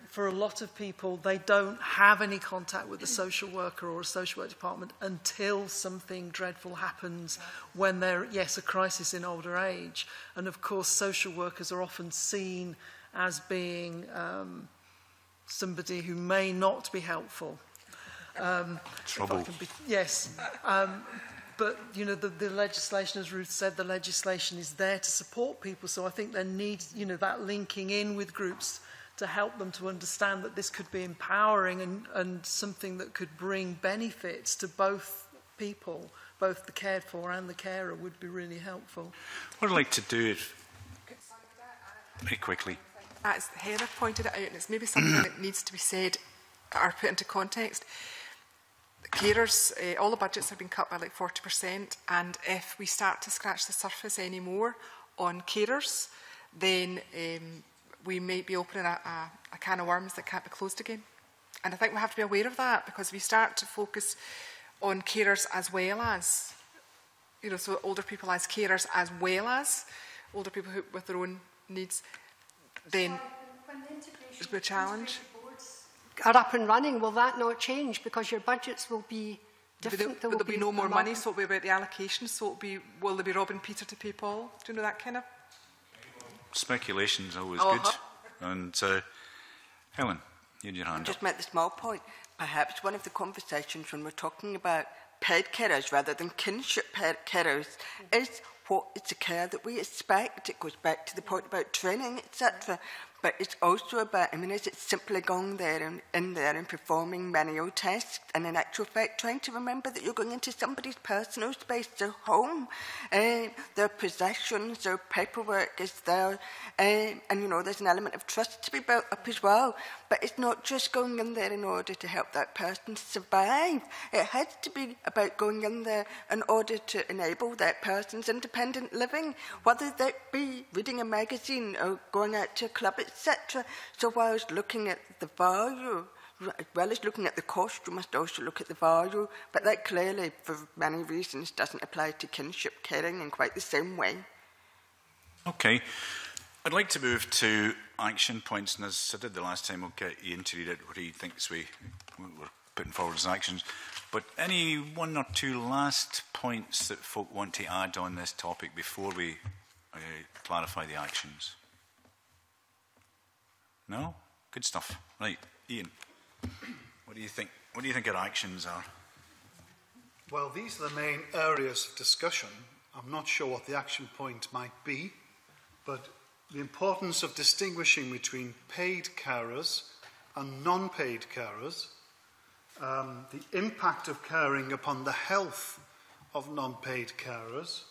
[SPEAKER 9] for a lot of people, they don't have any contact with a social worker or a social work department until something dreadful happens when they're, a crisis in older age. And of course, social workers are often seen as being somebody who may not be helpful.
[SPEAKER 1] Trouble.
[SPEAKER 9] But, the legislation, as Ruth said, the legislation is there to support people. So I think there needs, that linking in with groups to help them to understand that this could be empowering and something that could bring benefits to both people, both the cared for and the carer, would be really helpful.
[SPEAKER 1] What I'd like to do is, very quickly.
[SPEAKER 4] As Heather pointed it out, and it's maybe something that needs to be said or put into context. Carers, all the budgets have been cut by like 40%, and if we start to scratch the surface anymore on carers, then we might be opening a can of worms that can't be closed again. And I think we have to be aware of that, because if we start to focus on carers as well as, you know, so older people as carers as well as older people who, with their own needs, then it's a challenge.
[SPEAKER 12] Are up and running, will that not change? Because your budgets will be different.
[SPEAKER 4] But there'll be no more money, so it'll be about the allocation. So it'll be, will there be robbing Peter to pay Paul? Do you know that kind of? Speculation's
[SPEAKER 1] always good. And Helen, you had your hand
[SPEAKER 10] Just
[SPEAKER 1] up.
[SPEAKER 10] make the small point. Perhaps one of the conversations when we're talking about paid carers rather than kinship carers is what is the care that we expect. It goes back to the point about training, etc. But it's also about, I mean, is it simply going there and in there and performing manual tasks, and in actual fact trying to remember that you're going into somebody's personal space, their home, their possessions, their paperwork is there, and you know, there's an element of trust to be built up as well. But it's not just going in there in order to help that person survive. It has to be about going in there in order to enable that person's independent living, whether that be reading a magazine or going out to a club, etc. So whilst looking at the value, as well as looking at the cost, you must also look at the value. But that clearly, for many reasons, doesn't apply to kinship caring in quite the same way.
[SPEAKER 1] Okay. I'd like to move to action points, and as I did the last time, I'll get Ian to read out what he thinks we're putting forward as actions. But any one or two last points that folk want to add on this topic before we clarify the actions? No? Good stuff. Right, Ian, what do you think? What do you think our actions are?
[SPEAKER 7] Well, these are the main areas of discussion. I'm not sure what the action point might be, but the importance of distinguishing between paid carers and non-paid carers, the impact of caring upon the health of non-paid carers,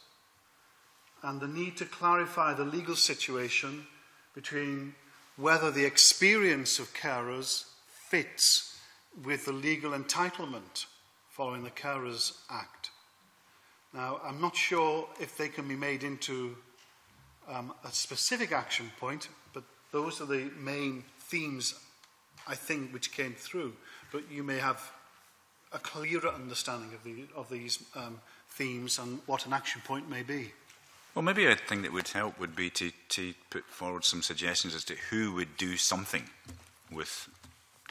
[SPEAKER 7] and the need to clarify the legal situation between whether the experience of carers fits with the legal entitlement following the Carers Act. Now, I'm not sure if they can be made into a specific action point, but those are the main themes, I think, which came through. But you may have a clearer understanding of these themes and what an action point may be.
[SPEAKER 1] Well, maybe a thing that would help would be to put forward some suggestions as to who would do something with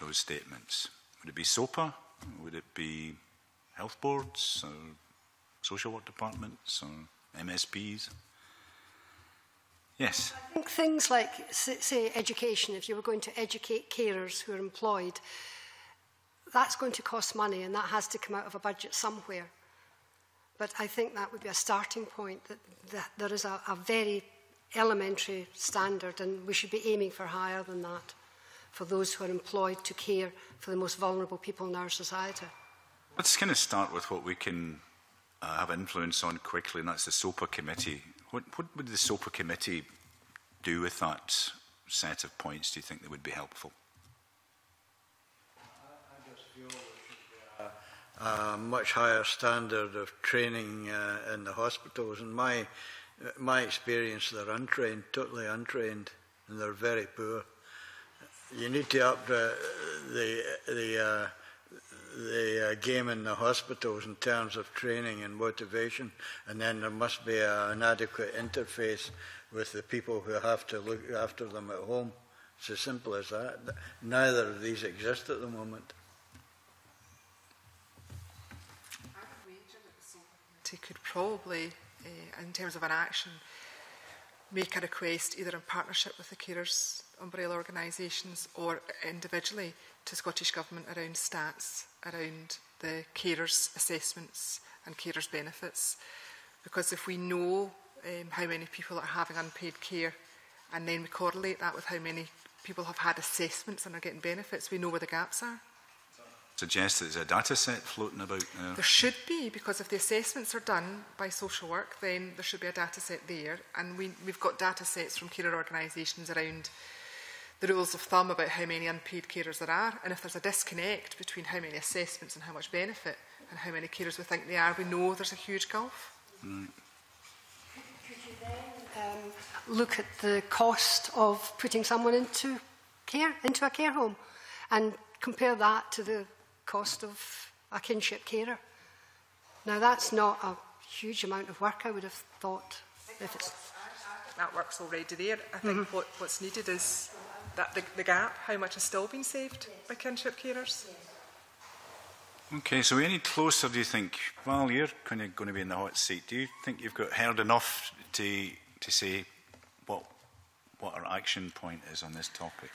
[SPEAKER 1] those statements. Would it be SOPA? Would it be health boards or social work departments or MSPs? Yes.
[SPEAKER 12] I think things like, say, education, if you were going to educate carers who are employed, that's going to cost money, and that has to come out of a budget somewhere. But I think that would be a starting point, that there is a very elementary standard, and we should be aiming for higher than that for those who are employed to care for the most vulnerable people in our society.
[SPEAKER 1] Let's kind of start with what we can have influence on quickly, and that's the SOPA committee. What would the SOPA committee do with that set of points, do you think, that would be helpful?
[SPEAKER 3] I just feel there should be a much higher standard of training in the hospitals. In my experience, they're untrained, totally untrained, and they're very poor. You need to up the game in the hospitals in terms of training and motivation, and then there must be an adequate interface with the people who have to look after them at home. It's as simple as that. Neither of these exist at the moment.
[SPEAKER 4] I would wager that the SOPA committee could probably, in terms of an action, make a request either in partnership with the carers umbrella organisations or individually to Scottish Government around stats, around the carers assessments and carers benefits. Because if we know how many people are having unpaid care, and then we correlate that with how many people have had assessments and are getting benefits, we know where the gaps are.
[SPEAKER 1] Suggest that there's a data set floating about there.
[SPEAKER 4] There should be, because if the assessments are done by social work, then there should be a data set there. And we've got data sets from carer organisations around the rules of thumb about how many unpaid carers there are. And if there's a disconnect between how many assessments and how much benefit and how many carers we think they are, we know there's a huge gulf.
[SPEAKER 12] Could you then look at the cost of putting someone into a care home, and compare that to the cost of a kinship carer. Now, that's not a huge amount of work, I would have thought. If it's
[SPEAKER 4] that work's already there. I think what's needed is that the gap, how much has still been saved by kinship carers.
[SPEAKER 1] Okay, so any closer, do you think? Well, you're kind of going to be in the hot seat. Do you think you've got heard enough to say what our action point is on this topic?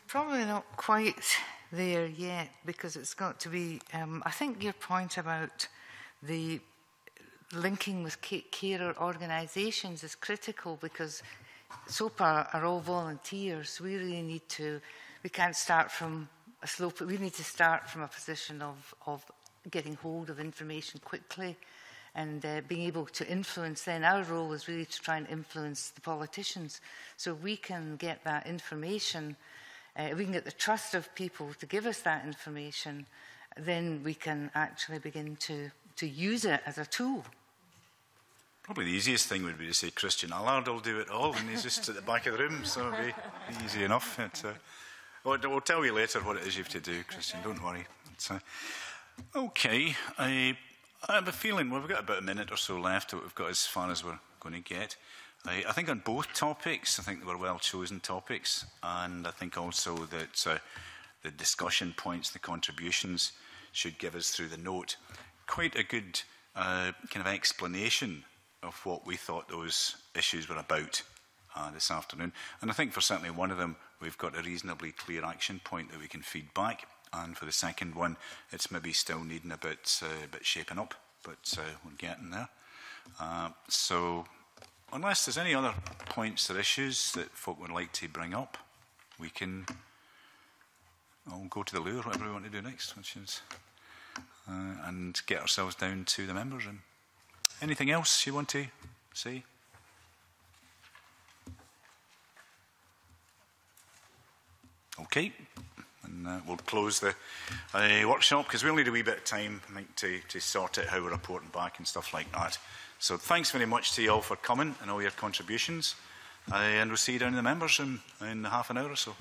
[SPEAKER 2] Probably not quite there yet, because it's got to be, I think your point about the linking with carer organisations is critical, because SOPA are all volunteers. We really need to, we can't start from a slope, we need to start from a position of getting hold of information quickly and being able to influence. Then our role is really to try and influence the politicians. So if we can get that information, we can get the trust of people to give us that information, then we can actually begin to use it as a tool.
[SPEAKER 1] Probably the easiest thing would be to say Christian Allard will do it all, and he's just at the back of the room, so it'll be easy enough. We'll tell you later what it is you have to do, Christian, don't worry. Okay, I have a feeling, well, we've got about a minute or so left, but we've got as far as we're going to get. I think on both topics, I think they were well-chosen topics, and I think also that the discussion points, the contributions, should give us through the note quite a good kind of explanation of what we thought those issues were about this afternoon. And I think for certainly one of them, we've got a reasonably clear action point that we can feed back. And for the second one, it's maybe still needing a bit shaping up, but we're getting there. So unless there's any other points or issues that folk would like to bring up, we can go to the loo or whatever we want to do next, which is and get ourselves down to the members' room. Anything else you want to say? Okay, and we'll close the workshop because we'll need a wee bit of time, I think, to sort out how we're reporting back and stuff like that. So thanks very much to you all for coming and all your contributions, and we'll see you down in the members' room in half an hour or so.